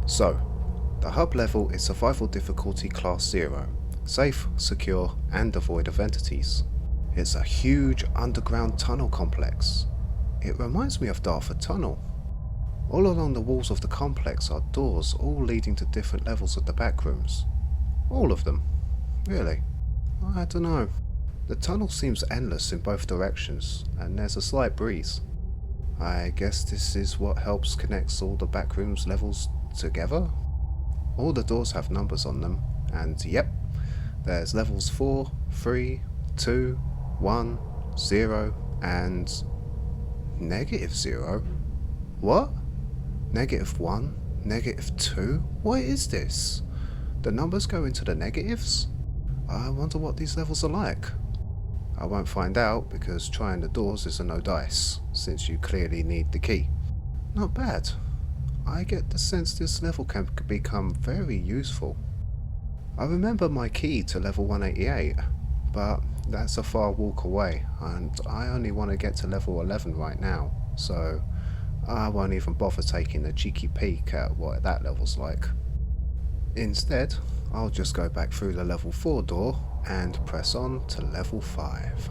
So, the hub level is survival difficulty class 0, safe, secure and devoid of entities. It's a huge underground tunnel complex. It reminds me of Darfur Tunnel. All along the walls of the complex are doors all leading to different levels of the backrooms. All of them. Really? I don't know. The tunnel seems endless in both directions and there's a slight breeze. I guess this is what helps connect all the backrooms levels together? All the doors have numbers on them, and yep, there's levels 4, 3, 2, 1, 0, and -0? What? -1? -2? What is this? The numbers go into the negatives? I wonder what these levels are like. I won't find out because trying the doors is a no dice, since you clearly need the key. Not bad. I get the sense this level can become very useful. I remember my key to level 188, but that's a far walk away and I only want to get to level 11 right now, so I won't even bother taking a cheeky peek at what that level's like. Instead, I'll just go back through the level 4 door and press on to level 5.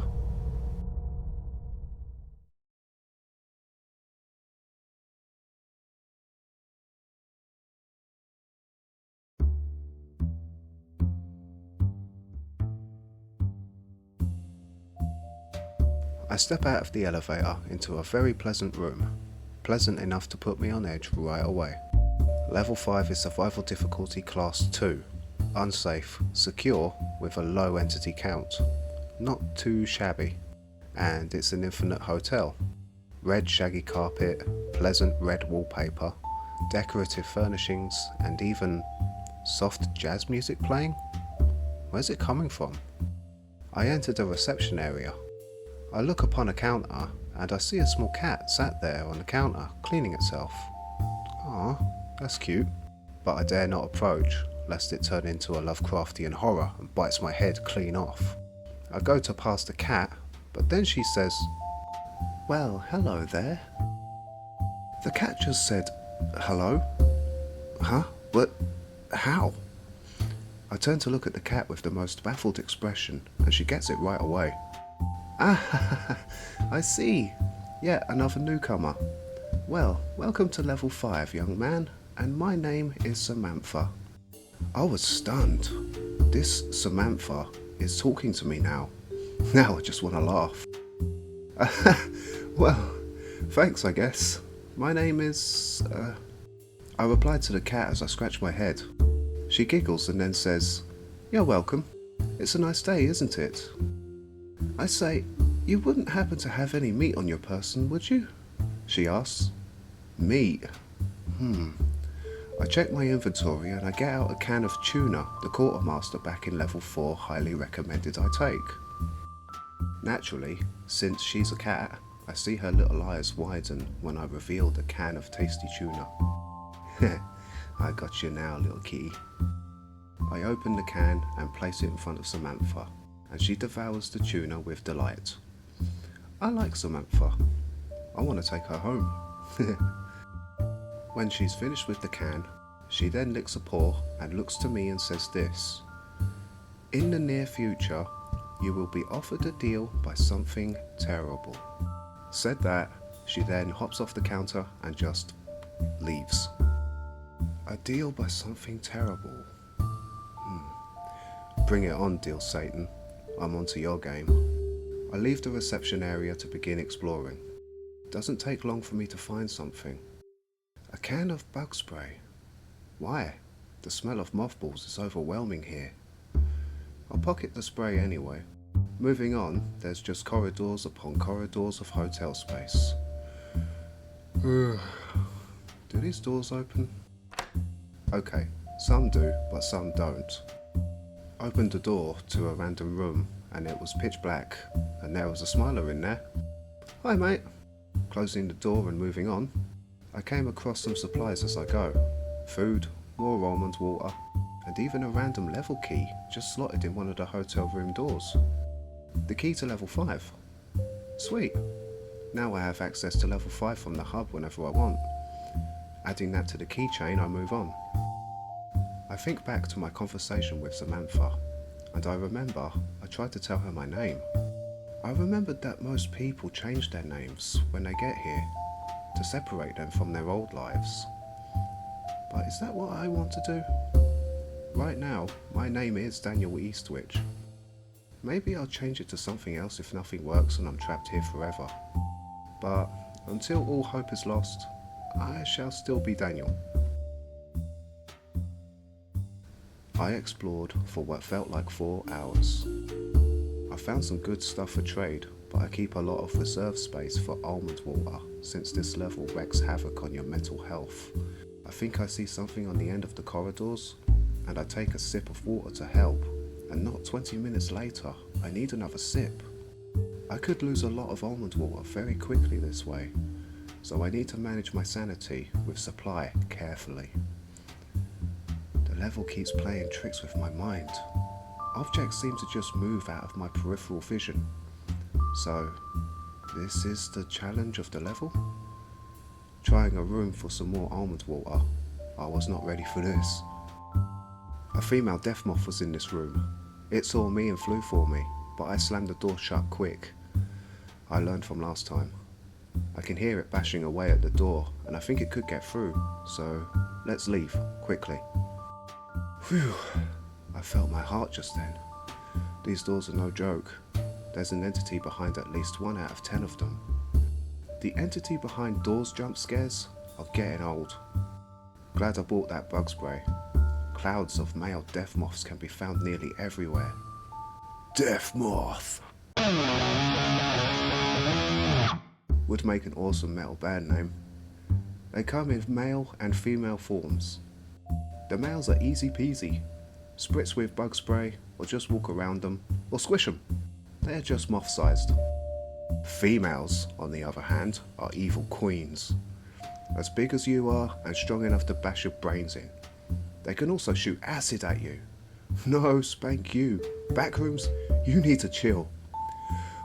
I step out of the elevator into a very pleasant room, pleasant enough to put me on edge right away. Level 5 is survival difficulty class 2, unsafe, secure with a low entity count, not too shabby, and it's an infinite hotel. Red shaggy carpet, pleasant red wallpaper, decorative furnishings and even soft jazz music playing? Where's it coming from? I enter the reception area. I look upon a counter and I see a small cat sat there on the counter cleaning itself. Ah, that's cute, but I dare not approach lest it turn into a Lovecraftian horror and bites my head clean off. I go to pass the cat, but then she says, "Well, hello there." The cat just said, "Hello?" Huh? But how? I turn to look at the cat with the most baffled expression and she gets it right away. Ah, I see. Yet another newcomer. Well, welcome to level 5, young man, and my name is Samantha. I was stunned. This Samantha is talking to me now. Now I just want to laugh. Well, thanks I guess. My name is... I replied to the cat as I scratch my head. She giggles and then says, "You're welcome. It's a nice day, isn't it?" I say, "You wouldn't happen to have any meat on your person, would you?" She asks. Meat? I check my inventory and I get out a can of tuna the quartermaster back in level 4 highly recommended I take. Naturally, since she's a cat, I see her little eyes widen when I reveal the can of tasty tuna. I got you now, little kitty. I open the can and place it in front of Samantha, and she devours the tuna with delight. I like Samantha. I want to take her home. When she's finished with the can, she then licks a paw and looks to me and says this: "In the near future, you will be offered a deal by something terrible." Said that, she then hops off the counter and just leaves. A deal by something terrible. Bring it on, deal Satan. I'm onto your game. I leave the reception area to begin exploring. Doesn't take long for me to find something. A can of bug spray. Why? The smell of mothballs is overwhelming here. I'll pocket the spray anyway. Moving on, there's just corridors upon corridors of hotel space. Do these doors open? Okay, some do, but some don't. Opened the door to a random room and it was pitch black and there was a smiler in there. "Hi mate." Closing the door and moving on, I came across some supplies as I go. Food, more almond water, and even a random level key just slotted in one of the hotel room doors. The key to level 5. Sweet. Now I have access to level 5 from the hub whenever I want. Adding that to the keychain, I move on. think back to my conversation with Samantha, and I remember I tried to tell her my name. I remembered that most people change their names when they get here to separate them from their old lives. But is that what I want to do? Right now, my name is Daniel Eastwich. Maybe I'll change it to something else if nothing works and I'm trapped here forever. But until all hope is lost, I shall still be Daniel. I explored for what felt like 4 hours. I found some good stuff for trade, but I keep a lot of reserve space for almond water since this level wreaks havoc on your mental health. I think I see something on the end of the corridors, and I take a sip of water to help, and not 20 minutes later, I need another sip. I could lose a lot of almond water very quickly this way, so I need to manage my sanity with supply carefully. The level keeps playing tricks with my mind. Objects seem to just move out of my peripheral vision. So, this is the challenge of the level? Trying a room for some more almond water, I was not ready for this. A female death moth was in this room. It saw me and flew for me, but I slammed the door shut quick. I learned from last time. I can hear it bashing away at the door, and I think it could get through, so let's leave, quickly. Phew, I felt my heart just then. These doors are no joke. There's an entity behind at least 1 out of 10 of them. The entity behind doors jump scares are getting old. Glad I bought that bug spray. Clouds of male death moths can be found nearly everywhere. Death moth would make an awesome metal band name. They come in male and female forms. The males are easy peasy. Spritz with bug spray, or just walk around them, or squish them. They are just moth-sized. Females, on the other hand, are evil queens. As big as you are and strong enough to bash your brains in. They can also shoot acid at you. No, spank you. Backrooms, you need to chill.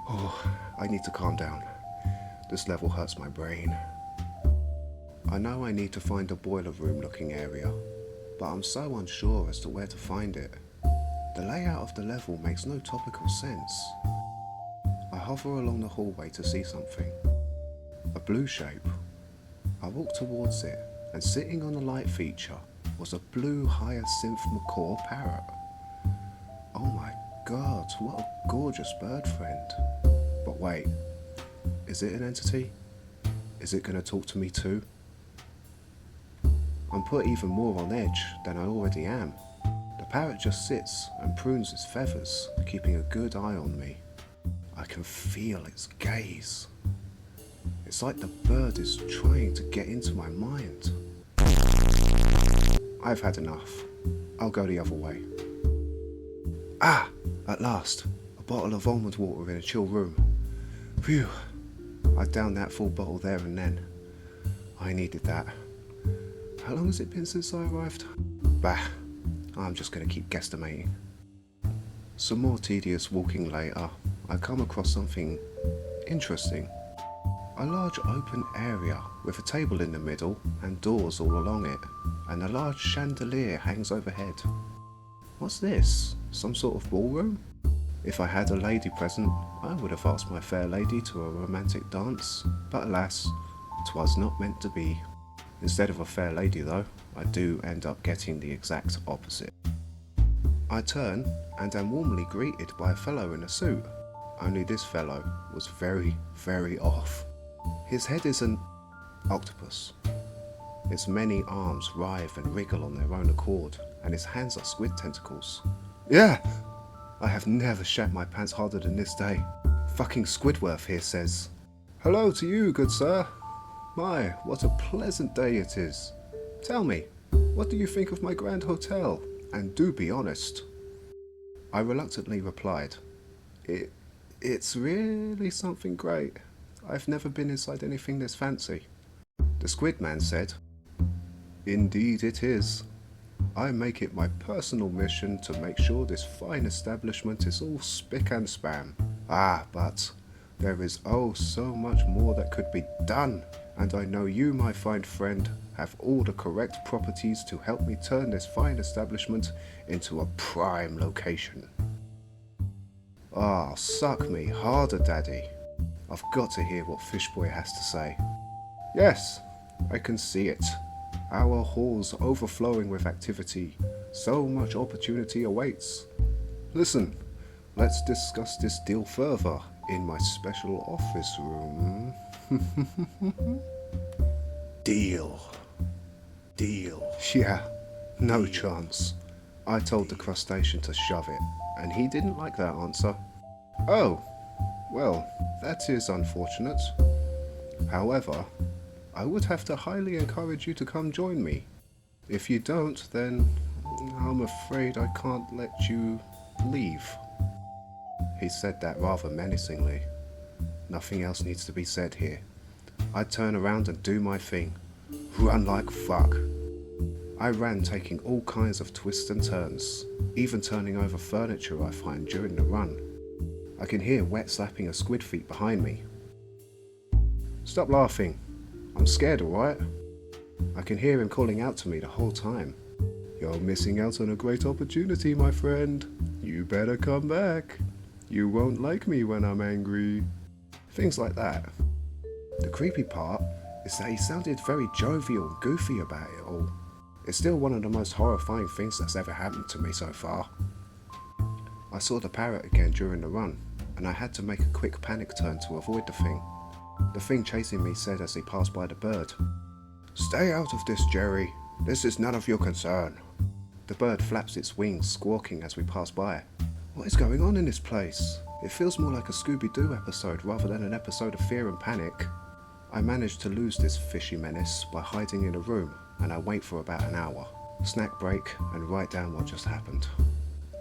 Oh, I need to calm down. This level hurts my brain. I know I need to find a boiler room looking area, but I'm so unsure as to where to find it. The layout of the level makes no topical sense. I hover along the hallway to see something. A blue shape. I walk towards it, and sitting on the light feature was a blue hyacinth macaw parrot. Oh my god, what a gorgeous bird friend. But wait, is it an entity? Is it going to talk to me too? I'm put even more on edge than I already am. The parrot just sits and prunes its feathers, keeping a good eye on me. I can feel its gaze. It's like the bird is trying to get into my mind. I've had enough. I'll go the other way. Ah! At last! A bottle of almond water in a chill room. Phew! I downed that full bottle there and then. I needed that. How long has it been since I arrived? Bah! I'm just going to keep guesstimating. Some more tedious walking later, I come across something interesting. A large open area with a table in the middle and doors all along it, and a large chandelier hangs overhead. What's this? Some sort of ballroom? If I had a lady present, I would have asked my fair lady to a romantic dance, but alas, 'twas not meant to be. Instead of a fair lady though, I do end up getting the exact opposite. I turn and am warmly greeted by a fellow in a suit, only this fellow was very, very off. His head is an octopus. Its many arms writhe and wriggle on their own accord, and his hands are squid tentacles. Yeah! I have never shat my pants harder than this day. Fucking Squidworth here says, "Hello to you, good sir. My, what a pleasant day it is. Tell me, what do you think of my grand hotel? And do be honest." I reluctantly replied, It's really something great. I've never been inside anything this fancy." The squid man said, "Indeed it is. I make it my personal mission to make sure this fine establishment is all spick and span. Ah, but there is oh so much more that could be done. and I know you, my fine friend, have all the correct properties to help me turn this fine establishment into a prime location. Ah, suck me harder, Daddy. I've got to hear what Fishboy has to say. Yes, I can see it. Our hall's overflowing with activity. So much opportunity awaits. Listen, let's discuss this deal further in my special office room. Deal. Yeah, no chance. I told the crustacean to shove it, and he didn't like that answer. Oh, well, that is unfortunate. However, I would have to highly encourage you to come join me. If you don't, then I'm afraid I can't let you leave. He said that rather menacingly. Nothing else needs to be said here. I turn around and do my thing. Run like fuck. I ran, taking all kinds of twists and turns, even turning over furniture I find during the run. I can hear Wet slapping a squid feet behind me. Stop laughing. I'm scared, alright? I can hear him calling out to me the whole time. You're missing out on a great opportunity, my friend. You better come back. You won't like me when I'm angry. Things like that. The creepy part is that he sounded very jovial and goofy about it all. It's still one of the most horrifying things that's ever happened to me so far. I saw the parrot again during the run, and I had to make a quick panic turn to avoid the thing. The thing chasing me said as he passed by the bird, "Stay out of this, Jerry. This is none of your concern." The bird flaps its wings, squawking as we pass by. What is going on in this place? It feels more like a Scooby-Doo episode rather than an episode of Fear and Panic. I managed to lose this fishy menace by hiding in a room, and I wait for about an hour, snack break, and write down what just happened.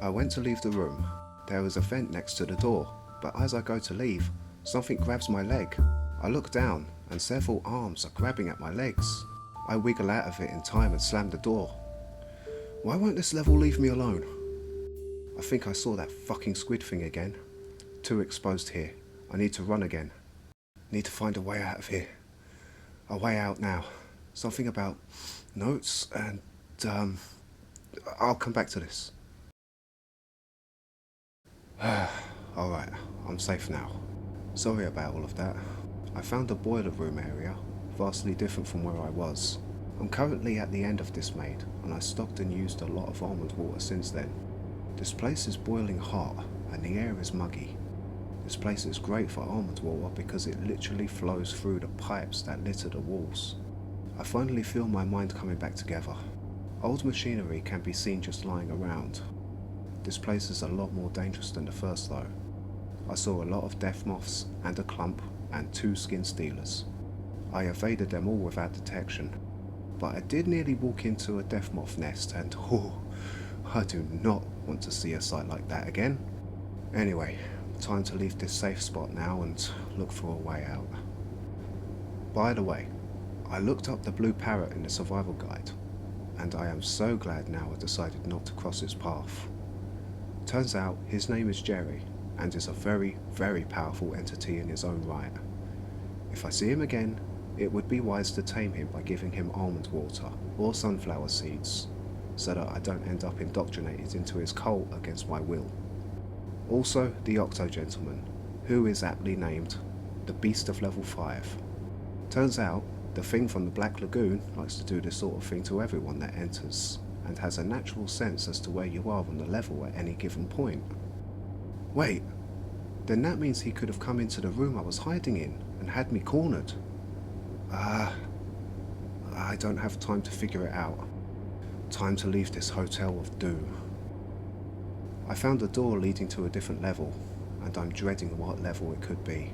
I went to leave the room. There was a vent next to the door, but as I go to leave, something grabs my leg. I look down, and several arms are grabbing at my legs. I wiggle out of it in time and slam the door. Why won't this level leave me alone? I think I saw that fucking squid thing again. Too exposed here. I need to run again. Need to find a way out of here. A way out now. Something about notes and, I'll come back to this. Alright, I'm safe now. Sorry about all of that. I found a boiler room area, vastly different from where I was. I'm currently at the end of this maid, and I stocked and used a lot of almond water since then. This place is boiling hot, and the air is muggy. This place is great for almond water because it literally flows through the pipes that litter the walls. I finally feel my mind coming back together. Old machinery can be seen just lying around. This place is a lot more dangerous than the first though. I saw a lot of death moths and a clump and 2 skin stealers. I evaded them all without detection, but I did nearly walk into a death moth nest and I do not want to see a sight like that again. Anyway, time to leave this safe spot now and look for a way out. By the way, I looked up the blue parrot in the survival guide, and I am so glad now I decided not to cross its path. Turns out his name is Jerry, and is a very, very powerful entity in his own right. If I see him again, it would be wise to tame him by giving him almond water or sunflower seeds, so that I don't end up indoctrinated into his cult against my will. Also, the Octo Gentleman, who is aptly named the Beast of Level 5. Turns out, the thing from the Black Lagoon likes to do this sort of thing to everyone that enters, and has a natural sense as to where you are on the level at any given point. Wait, then that means he could have come into the room I was hiding in and had me cornered. I don't have time to figure it out. Time to leave this hotel of doom. I found a door leading to a different level, and I'm dreading what level it could be.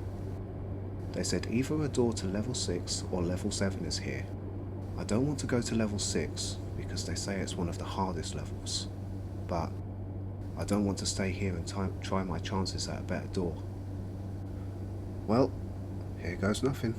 They said either a door to level 6 or level 7 is here. I don't want to go to level 6 because they say it's one of the hardest levels, but I don't want to stay here and try my chances at a better door. Well, here goes nothing.